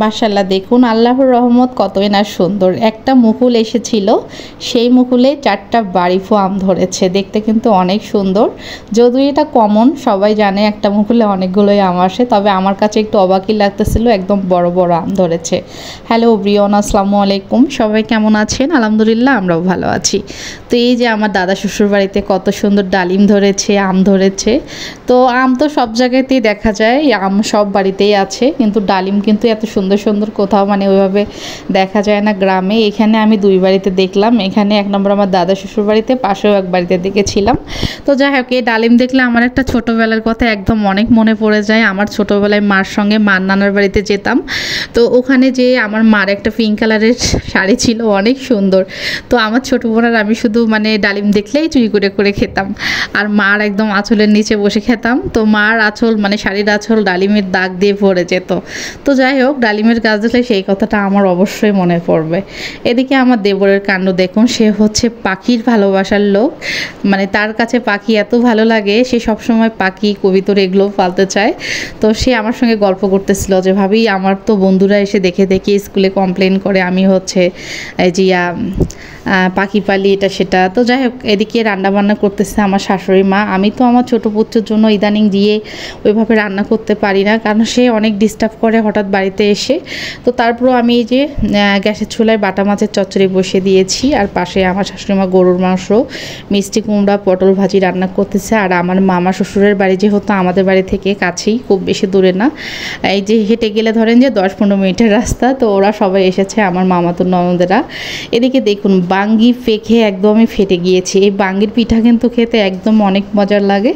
মাশাআল্লাহ দেখুন আল্লাহর রহমত কতই না সুন্দর। একটা মুকুল এসেছিল, সেই মুকুলে 4টা বাড়িফু আম ধরেছে। দেখতে কিন্তু অনেক সুন্দর, যদিও এটা কমন, সবাই জানে একটা মুকুলে অনেকগুলোই আম আসে, তবে আমার কাছে একটু অবাকই লাগতেছিল, একদম বড় বড় আম ধরেছে। হ্যালো এভরিওয়ান, আসসালামু আলাইকুম। সবাই কেমন আছেন? আলহামদুলিল্লাহ আমরাও ভালো আছি। তো এই যে আমার দাদা শ্বশুর বাড়িতে কত সুন্দর ডালিম ধরেছে, আম ধরেছে। তো আম তো সব জায়গাতেই দেখা যায়, আম সব বাড়িতেই আছে, কিন্তু ডালিম কিন্তু এত সুন্দর সুন্দর কোথাও মানে ওইভাবে দেখা যায় না গ্রামে। এখানে আমি 2 বাড়িতে দেখলাম, এখানে 1 নম্বর আমার দাদা শ্বশুর বাড়িতে, পাশেও এক বাড়িতে দেখেছিলাম। তো যাই হোক, এই ডালিম দেখলে আমার একটা ছোটোবেলার কথা একদম অনেক মনে পড়ে যায়। আমার ছোটোবেলায় মার সঙ্গে মার নানার বাড়িতে যেতাম, তো ওখানে যে আমার মার একটা পিঙ্ক কালারের শাড়ি ছিল, অনেক সুন্দর। তো আমার ছোটো বোনের আমি শুধু মানে ডালিম দেখলেই চুরি করে করে খেতাম, আর মার একদম আঁচলের নিচে বসে খেতাম। তো মার আঁচল মানে শাড়ির আঁচল ডালিমের দাগ দিয়ে ভরে যেত। তো যাই হোক, ডালিমের গাছ দেখলে সেই কথাটা আমার অবশ্যই মনে পড়বে। এদিকে আমার দেবরের কাণ্ড দেখুন, সে হচ্ছে পাখির ভালোবাসার লোক, মানে তার কাছে পাখি এত ভালো লাগে, সে সবসময় পাখি কবিতর এগুলো পালতে চায়। তো সে আমার সঙ্গে গল্প করতেছিল যে ভাবি আমার তো বন্ধুরা এসে দেখে দেখে স্কুলে কমপ্লেন করে আমি হচ্ছে জিয়া পাখি পালি এটা সেটা। তো যাই হোক, এদিকে রান্নাবান্না করতেছে আমার শাশুড়ি মা। আমি তো আমার ছোটো পুত্রের জন্য ইদানিং দিয়ে ওইভাবে রান্না করতে পারি না, কারণ সে অনেক ডিস্টার্ব করে হঠাৎ বাড়িতে এসে। তো তারপরও আমি এই যে গ্যাসের চুলায় বাটা মাছের চচ্চড়ি বসিয়ে দিয়েছি, আর পাশে আমার শাশুড়ি মা গরুর মাংস, মিষ্টি কুমড়া, পটল ভাজি রান্না করতেছে। আর আমার মামা শ্বশুরের বাড়ি যেহেতু আমাদের বাড়ি থেকে কাছেই, খুব বেশি দূরে না, এই যে হেঁটে গেলে ধরেন যে 10-15 মিনিটের রাস্তা। তো ওরা সবাই এসেছে, আমার মামাতো ননদেরা। এদিকে দেখুন বাঙ্গি পেকে একদমই ফেটে গিয়েছে। এই বাঙ্গির পিঠা কিন্তু খেতে একদম অনেক মজার লাগে।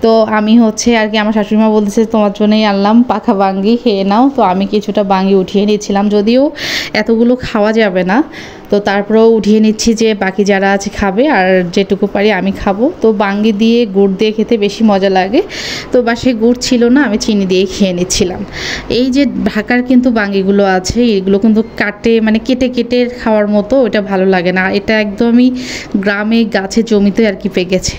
তো আমি হচ্ছে আর কি আমার শাশুড়িমা বলতেছে তোমার জন্যই আনলাম পাখা বাঙ্গি, খেয়ে নাও। তো আমি কিছুটা বাঙ্গি উঠিয়ে নিচ্ছিলাম, যদিও এতগুলো খাওয়া যাবে না, তো তারপরেও উঠিয়ে নিচ্ছি যে বাকি যারা আছে খাবে, আর যেটুকু পারি আমি খাবো। তো বাঙ্গি দিয়ে গুড় দিয়ে খেতে বেশি মজা লাগে। তো বাসায় গুড় ছিল না, আমি চিনি দিয়ে খেয়ে নিচ্ছিলাম। এই যে ঢাকার কিন্তু বাঙ্গিগুলো আছে, এগুলো কিন্তু কেটে কেটে খাওয়ার মতো, ওটা ভালো লাগে না। এটা একদমই গ্রামে গাছে জমিতে আর কি পেকেছে।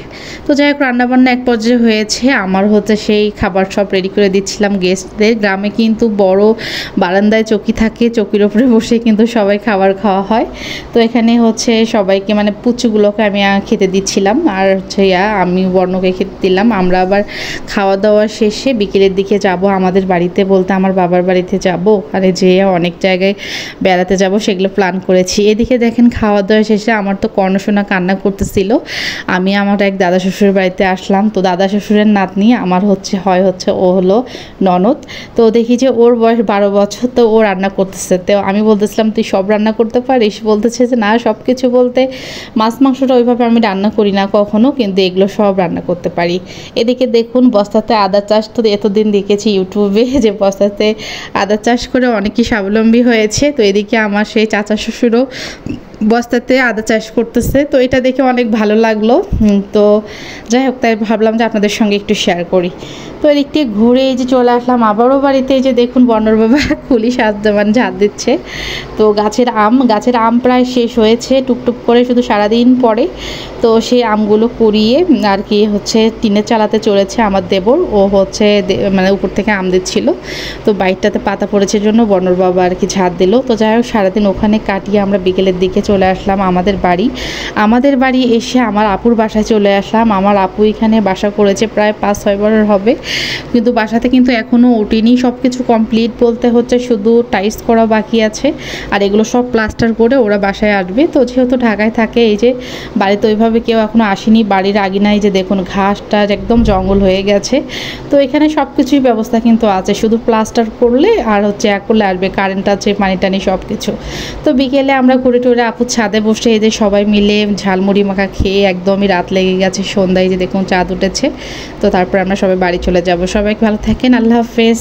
তো যাই হোক, রান্নাবান্না এক পর্যায়ে হয়েছে, আমার হচ্ছে সেই খাবার সব রেডি করে দিচ্ছিলাম গেস্টদের। গ্রামে কিন্তু বড় বারান্দায় চকি থাকে, চকির ওপরে বসে কিন্তু সবাই খাবার খাওয়া হয়। তো এখানে হচ্ছে সবাইকে মানে পুচুগুলোকে আমি খেতে দিচ্ছিলাম, আর হচ্ছে আমি বর্ণকে খেতে দিলাম। আমরা আবার খাওয়া দাওয়া শেষে বিকেলের দিকে যাব আমাদের বাড়িতে, বলতে আমার বাবার বাড়িতে যাব, ওখানে যেয়ে অনেক জায়গায় বেড়াতে যাব, সেগুলো প্ল্যান করেছি। এদিকে দেখেন খাওয়া দাওয়া শেষে আমার তো কর্ণশোনা কান্না করতেছিল। আমি আমার এক দাদা শ্বশুরের বাড়িতে আসলাম। তো দাদা শ্বশুরের নাতনি আমার হচ্ছে ও হলো ননদ। তো দেখি যে ওর বয়স 12 বছর, তো ও রান্না করতেছে। তো আমি বলতেছিলাম তুই সব রান্না করতে পারিস? বলতেছে যে না, সব কিছু বলতে মাছ মাংসটা ওইভাবে আমি রান্না করি না কখনো, কিন্তু এগুলো সব রান্না করতে পারি। এদিকে দেখুন বস্তাতে আদা চাষ, তো এতদিন দেখেছি ইউটিউবে যে বস্তাতে আদা চাষ করে অনেকেই স্বাবলম্বী হয়েছে। তো এদিকে আমার সেই চাচা শ্বশুরও বস্তাতে আদা চাষ করতেছে। তো এটা দেখে অনেক ভালো লাগলো। তো যাই হোক, তাই ভাবলাম যে আপনাদের সঙ্গে একটু শেয়ার করি। তো এদিক থেকে ঘুরে এই যে চলে আসলাম আবারও বাড়িতে। এই যে দেখুন বর্ণর বাবা খুলি ঝাঁত দিচ্ছে। তো গাছের আম প্রায় শেষ হয়েছে, টুকটুক করে শুধু সারাদিন পরে। তো সেই আমগুলো কুড়িয়ে আর কি হচ্ছে টিনের চালাতে চলেছে আমার দেবর। ও হচ্ছে মানে উপর থেকে আম দিচ্ছিল, তো বাইকটাতে পাতা পড়েছে জন্য বর্ণর বাবা আর কি ঝাঁত দিল। তো যাই হোক, সারাদিন ওখানে কাটিয়ে আমরা বিকেলের দিকে চলে আসলাম আমাদের বাড়ি এসে আমার আপুর বাসায় চলে আসলাম। আমার আপু এখানে বাসা করেছে প্রায় 5-6 বছর হবে, কিন্তু বাসাতে কিন্তু এখনও উঠিনি। সব কিছু কমপ্লিট বলতে হচ্ছে শুধু টাইলস করা বাকি আছে, আর এগুলো সব প্লাস্টার করে ওরা বাসায় আসবে। তো যেহেতু ঢাকায় থাকে, এই যে বাড়িতে ওইভাবে কেউ এখনও আসেনি। বাড়ির আগিনায় যে দেখুন ঘাসটা একদম জঙ্গল হয়ে গেছে। তো এখানে সব কিছুই ব্যবস্থা কিন্তু আছে, শুধু প্লাস্টার করলে আর হচ্ছে করলে আসবে, কারেন্ট আছে, পানি টানি সব কিছু। তো বিকেলে আমরা ঘুরে টুরে আপুর ছাদে বসে এই যে সবাই মিলে ঝালমুড়ি মাখা খেয়ে একদমই রাত লেগে গেছে। সন্ধ্যায় যে দেখুন চাঁদ উঠেছে। তো তারপর আমরা সবাই বাড়ি চলে যাব। সবাই ভালো থাকেন, আল্লাহ হাফেজ।